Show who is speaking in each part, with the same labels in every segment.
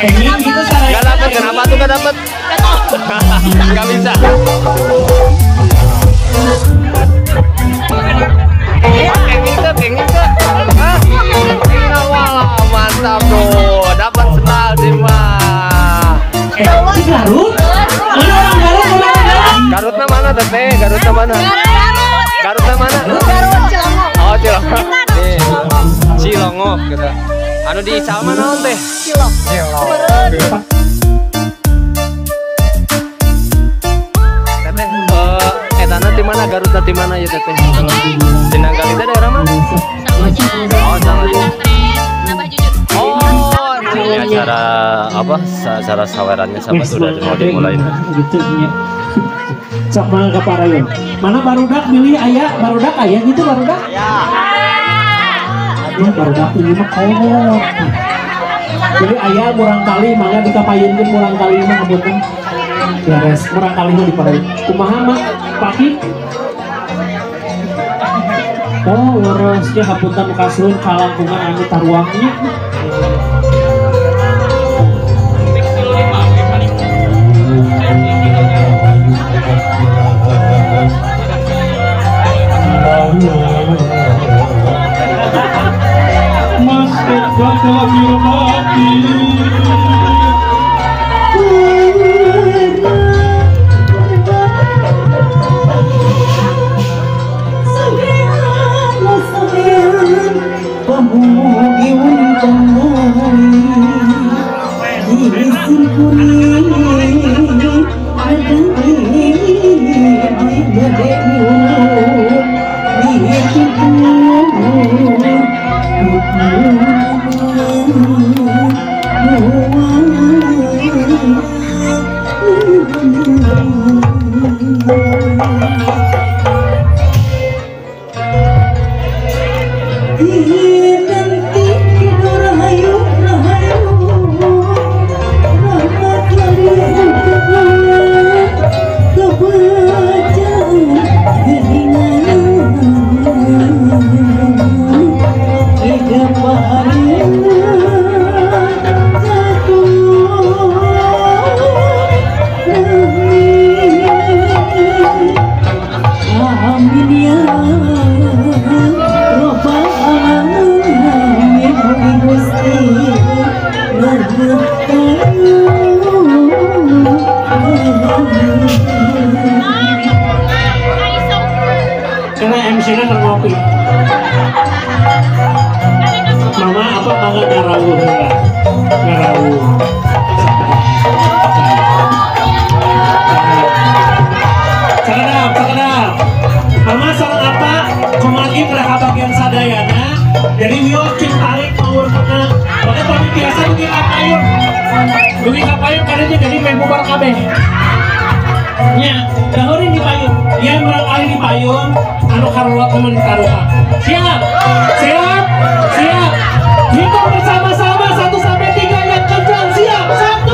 Speaker 1: Gak dapet, kenapa tuh gak dapet? Gak bisa. Wah, mantap tuh, dapat senal Dima.
Speaker 2: Garut?
Speaker 1: Garutnya mana teteh? Garutnya mana? Garutnya mana? Oh, Cilongok. Nih, Cilongok gitu. Anu di Ical mana teh? Cilongok. Teteh, etana di mana? Garutnya di mana ya teteh? Sinangkali itu daerah mana? Oh, sama aja. Oh, ini acara apa? Acara sawerannya sama sudah mau dimulai.
Speaker 2: Gitu nya. Sok mangga kaparayon. Mana barudak milih aya? Barudak aya gitu barudak? Aya. Aduh barudak ini mah kolot. Jadi aya murang kali mangga dikapayunkeun murang kali mah kabotan. Beres murang kali mah diparayon. Kumaha mah? Paki? Oh, leres dia hapunten mukasun kalangkungan anu taruangnya. Mas bakal mati. Karena MC-nya ngopi. Mama apa mangga ngarawu heula. Ngarawu. Cakadap. Mama sareng apa? Komagi mereka bagian sadayana. Jadi wio cing tarik mawur kena. Maka tapi biasa dugi kapayun. Dugi kapayun kadang jadi main bubar kabeh. Nya, dahurin di payung. Dia merang kali di payung. Anu karolot teman taruhan. Siap. Hitung bersama-sama 1 sampai 3 yang kencang. Siap. 1.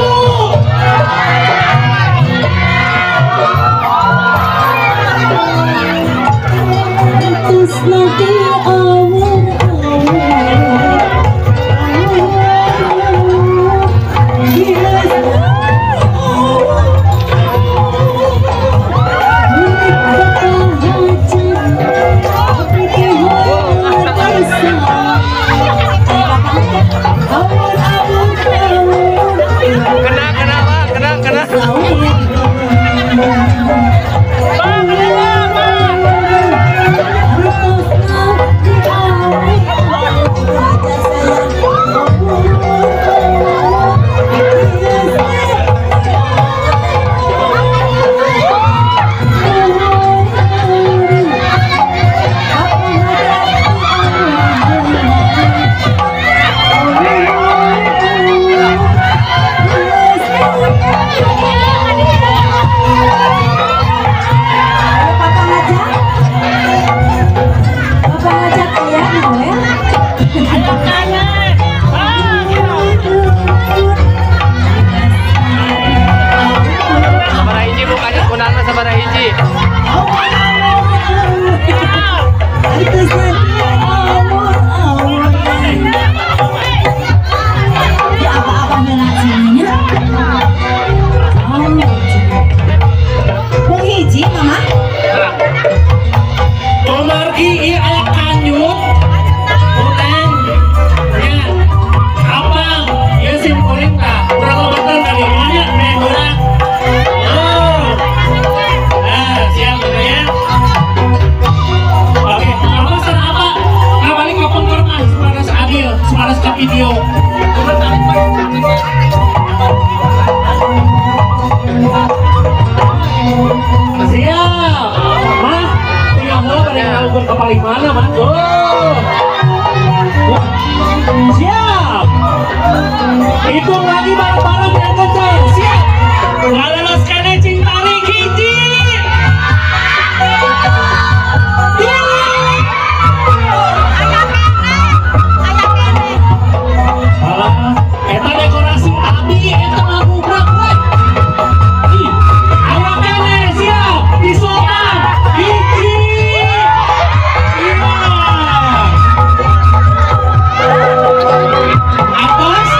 Speaker 2: Terus nanti apa-apa mana mas? Siap. Hitung lagi bareng-bareng yang kencang. Siap. Ngalelos kene cing tarik hiji. Eta dekorasi abi eta ngabubrak we. Ayo kene siap. Disokan. Hiji. Atas.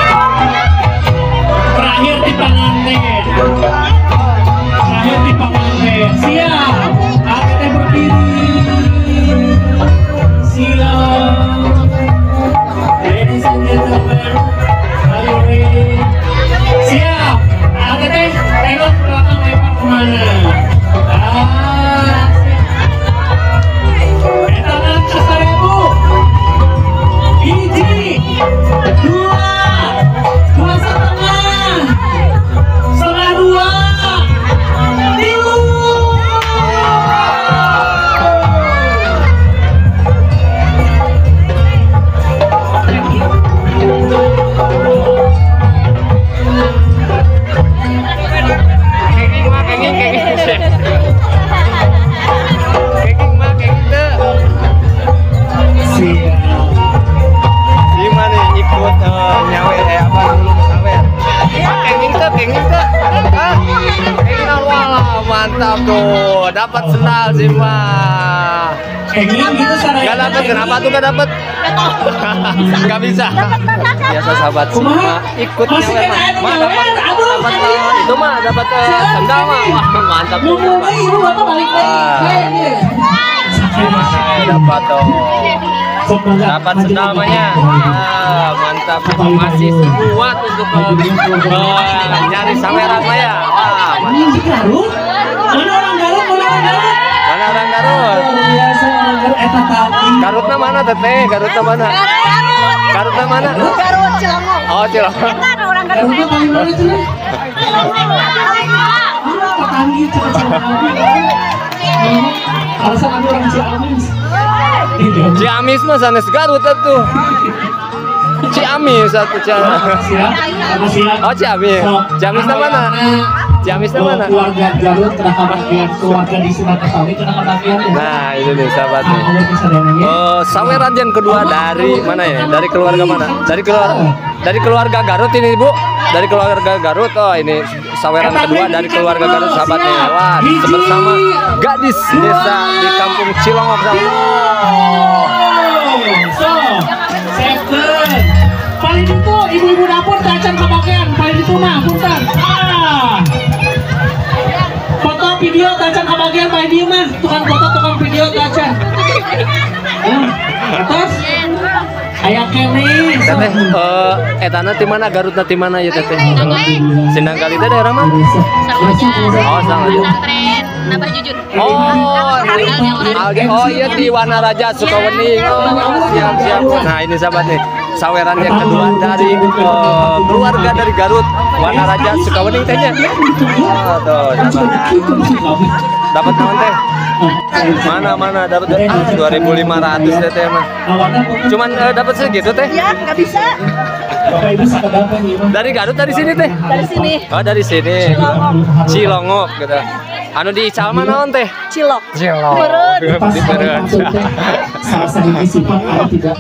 Speaker 2: Terakhir di pengantin. Terakhir di pengantin. Siap. Akte berdiri. Siap. Ladies and gentlemen. Siap, ada teh tengok belakang lempar kemana? Tangan ke 1000. Hiji, 2 setengah, setengah 2, 3. Mantap tuh, dapat sendal sih mah. gitu sana.
Speaker 1: Gak dapat, kenapa tuh gak dapat? Gak bisa. Biasa sahabat semua ikut nyawer mah. Dapat itu mah dapat sendal mah. Wah mantap tuh. Dapat tuh. Dapat sendal mahnya. Mantap. Masih kuat untuk nyari saweran mah ya. Wah mantap.
Speaker 2: Mana orang Garut?
Speaker 1: Mana orang Garut? Garutnya mana teteh? Garutnya mana? Garutnya mana?
Speaker 3: Garut Cilongok.
Speaker 1: Oh Cilongok.
Speaker 3: Ada orang Garut.
Speaker 2: Alasan ada orang Ciamis.
Speaker 1: Ciamis mah sanes Garut tuh. Ciamis satu Oh Ciamis. Ciamisnya mana? Ciamisnya mana?
Speaker 2: Keluarga Garut kena kebagian, keluarga di Sumatera Utara kena kebagian.
Speaker 1: Nah ini nih sahabat nih. Saweran yang kedua dari mana ya? Dari keluarga mana? Dari keluarga Garut ini Bu. Dari keluarga Garut. Oh ini saweran kedua dari keluarga Garut sahabatnya. Wah bersama gadis desa di kampung Cilongok sama.
Speaker 2: Second. Paling itu ibu-ibu dapur tacan kebagian. Paling itu mah punten. Foto video tacan kebagian paling itu mah. Tukang foto tukang video tacan. Atas. Ayah kene.
Speaker 1: Teteh, etana di mana? Garutna di mana ya teteh? Sindang Kali teh daerah mana? Oh, Sangaja.
Speaker 3: Nambah jujur.
Speaker 1: Oh iya di Wanaraja Sukawening. Oh siap. Nah ini sahabat nih, saweran yang kedua dari keluarga dari Garut Wanaraja Sukawening tehnya. Oh tuh dapat naon teh? Mana dapat 2.500 teteh mah. Cuman dapat segitu teh?
Speaker 3: Ya, nggak bisa.
Speaker 1: Dari Garut dari sini teh?
Speaker 3: Dari sini.
Speaker 1: Oh dari sini. Cilongok gitu. Anu di Ical mana on teh?
Speaker 3: Cilok.
Speaker 1: Cilok.
Speaker 3: Beureut.
Speaker 1: Di Beureut.
Speaker 2: Salah satu sifat tidak